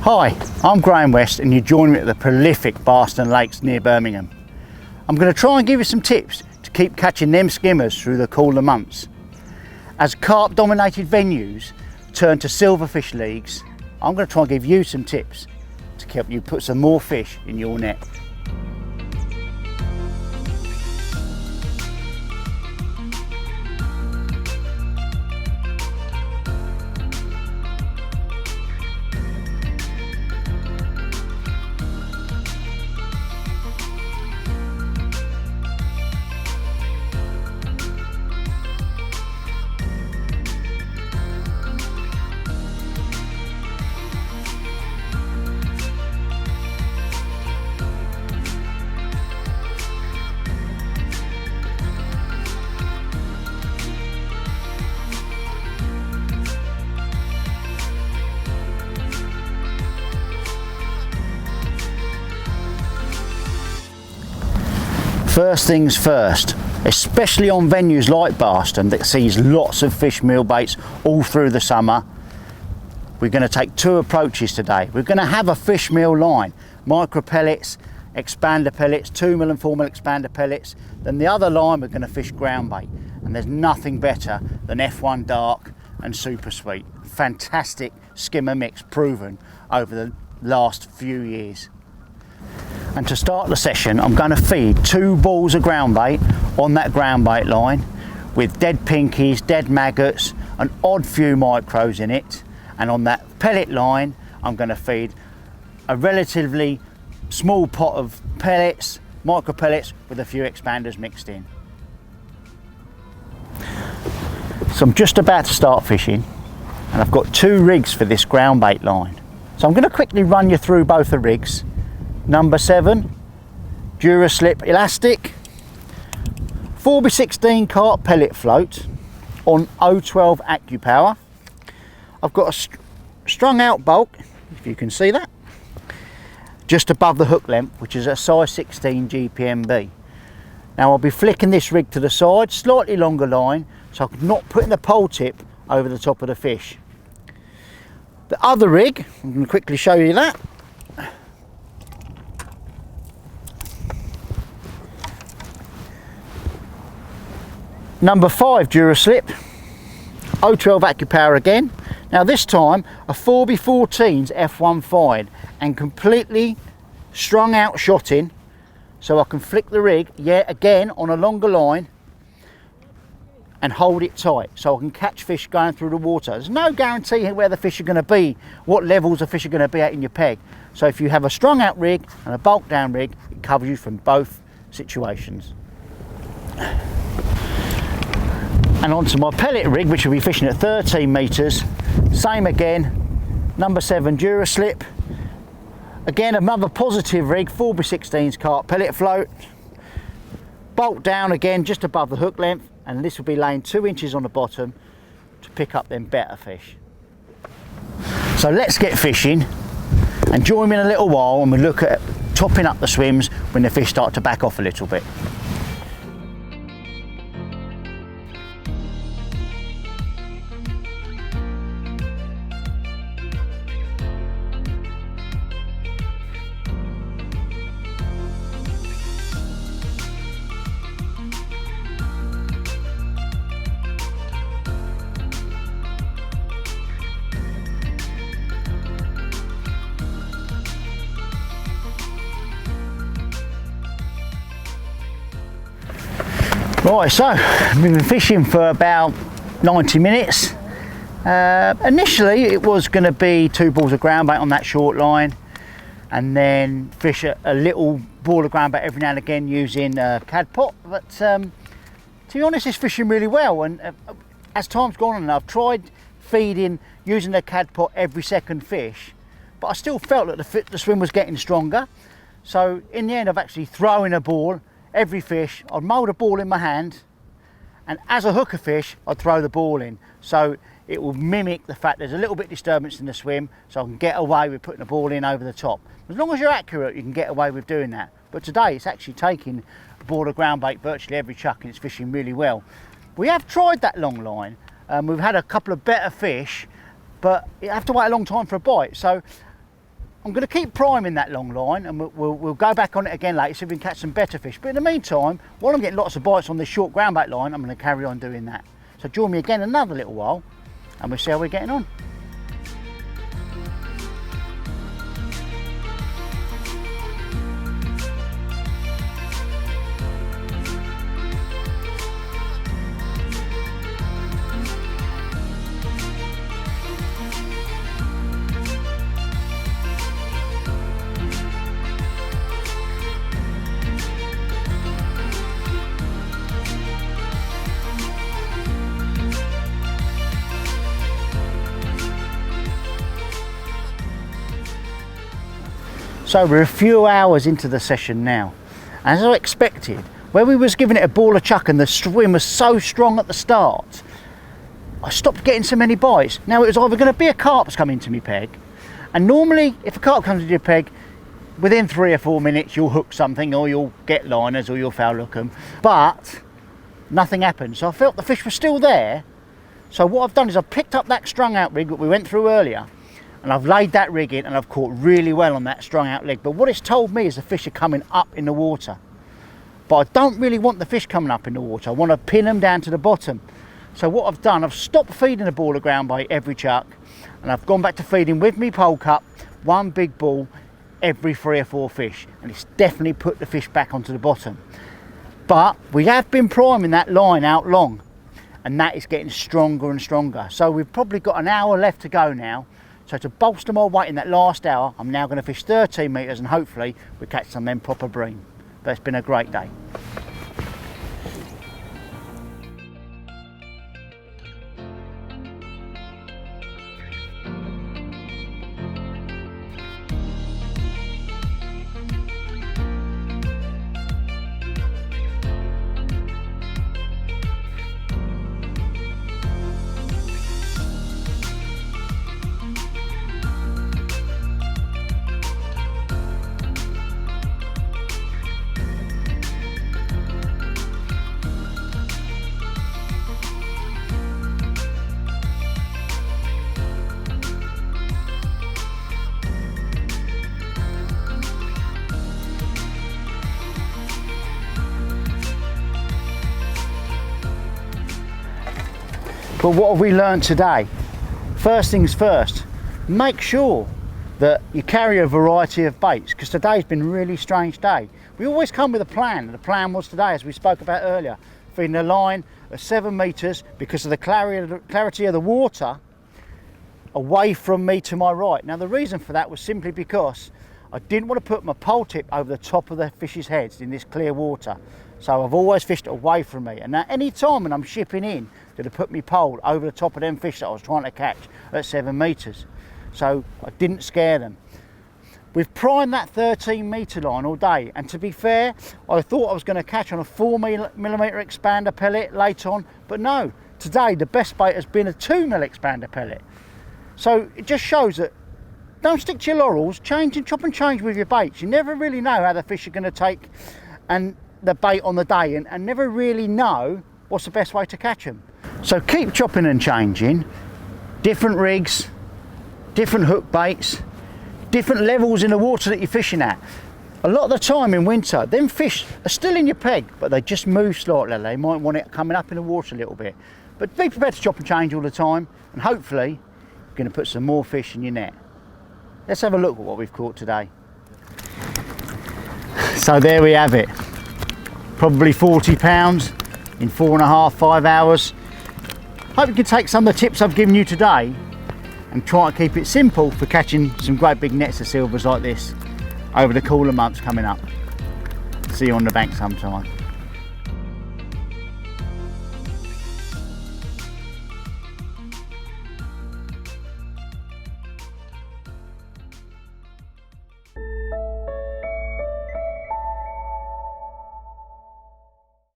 Hi, I'm Graham West and you join me at the prolific Barston Lakes near Birmingham. I'm going to try and give you some tips to keep catching them skimmers through the cooler months. As carp dominated venues turn to silverfish leagues, I'm going to try and give you some tips to help you put some more fish in your net. First things first, especially on venues like Barston that sees lots of fish meal baits all through the summer, we're going to take two approaches today. We're going to have a fish meal line, micro pellets, expander pellets, 2mm and 4mm expander pellets. Then the other line we're going to fish ground bait, and there's nothing better than F1 Dark and Super Sweet. Fantastic skimmer mix proven over the last few years. And to start the session, I'm going to feed 2 balls of ground bait on that ground bait line with dead pinkies, dead maggots, an odd few micros in it. And on that pellet line, I'm going to feed a relatively small pot of pellets, micro pellets with a few expanders mixed in. So I'm just about to start fishing and I've got 2 rigs for this ground bait line. So I'm going to quickly run you through both the rigs. Number 7, Duraslip elastic, 4x16 carp pellet float on 012 AccuPower. I've got a strung out bulk, if you can see that, just above the hook length, which is a size 16 GPMB. Now I'll be flicking this rig to the side, slightly longer line, so I'm not putting the pole tip over the top of the fish. The other rig, I'm going to quickly show you that. Number 5 Duraslip, 012 AccuPower again. Now this time a 4x14's F1 fide and completely strung out shot in, so I can flick the rig yet again on a longer line and hold it tight so I can catch fish going through the water. There's no guarantee where the fish are going to be, what levels the fish are going to be at in your peg. So if you have a strung out rig and a bulk down rig, it covers you from both situations. And onto my pellet rig, which will be fishing at 13 metres. Same again, number 7 Duraslip. Again, another positive rig, 4x16's carp pellet float. Bolt down again, just above the hook length, and this will be laying 2 inches on the bottom to pick up them better fish. So let's get fishing, and join me in a little while and we'll look at topping up the swims when the fish start to back off a little bit. Right, so we've been fishing for about 90 minutes. Initially it was going to be 2 balls of ground bait on that short line, and then fish a little ball of ground bait every now and again using a cad pot, but to be honest it's fishing really well. And as time's gone on, I've tried feeding using a cad pot every second fish, but I still felt that the swim was getting stronger. So in the end I've actually thrown a ball every fish. I'd mould a ball in my hand, and as a hooker fish I'd throw the ball in, so it will mimic the fact there's a little bit of disturbance in the swim, so I can get away with putting the ball in over the top. As long as you're accurate you can get away with doing that. But today it's actually taking a ball of ground bait virtually every chuck and it's fishing really well. We have tried that long line, we've had a couple of better fish, but you have to wait a long time for a bite. So I'm going to keep priming that long line, and we'll go back on it again later so we can catch some better fish. But in the meantime, while I'm getting lots of bites on this short ground bait line, I'm going to carry on doing that. So join me again another little while and we'll see how we're getting on. So we're a few hours into the session now. As I expected, where we was giving it a ball of chuck and the swim was so strong at the start, I stopped getting so many bites. Now it was either going to be a carp's coming to me peg, and normally if a carp comes to your peg, within 3 or 4 minutes you'll hook something, or you'll get liners, or you'll foul hook them, but nothing happened. So I felt the fish were still there. So what I've done is I've picked up that strung out rig that we went through earlier, and I've laid that rig in, and I've caught really well on that strung out leg. But what it's told me is the fish are coming up in the water. But I don't really want the fish coming up in the water. I want to pin them down to the bottom. So what I've done, I've stopped feeding a ball of ground bait every chuck, and I've gone back to feeding with me pole cup, one big ball every 3 or 4 fish. And it's definitely put the fish back onto the bottom. But we have been priming that line out long, and that is getting stronger and stronger. So we've probably got an hour left to go now. So to bolster my weight in that last hour, I'm now going to fish 13 metres, and hopefully we catch some of them proper bream. But it's been a great day. But what have we learned today? First things first, make sure that you carry a variety of baits, because today's been a really strange day. We always come with a plan. The plan was today, as we spoke about earlier, feeding a line at 7 metres because of the clarity of the water away from me to my right. Now the reason for that was simply because I didn't want to put my pole tip over the top of the fish's heads in this clear water. So I've always fished away from me, and at any time when I'm shipping in, to put my pole over the top of them fish that I was trying to catch at 7 metres. So I didn't scare them. We've primed that 13 metre line all day, and to be fair, I thought I was going to catch on a 4mm expander pellet later on, but no, today the best bait has been a 2mm expander pellet. So it just shows that don't stick to your laurels, change and chop and change with your baits. You never really know how the fish are going to take and the bait on the day, and never really know what's the best way to catch them. So keep chopping and changing, different rigs, different hook baits, different levels in the water that you're fishing at. A lot of the time in winter, them fish are still in your peg, but they just move slightly. They might want it coming up in the water a little bit. But be prepared to chop and change all the time, and hopefully you're going to put some more fish in your net. Let's have a look at what we've caught today. So there we have it. Probably 40 pounds in 4.5, 5 hours. Hope you can take some of the tips I've given you today and try to keep it simple for catching some great big nets of silvers like this over the cooler months coming up. See you on the bank sometime.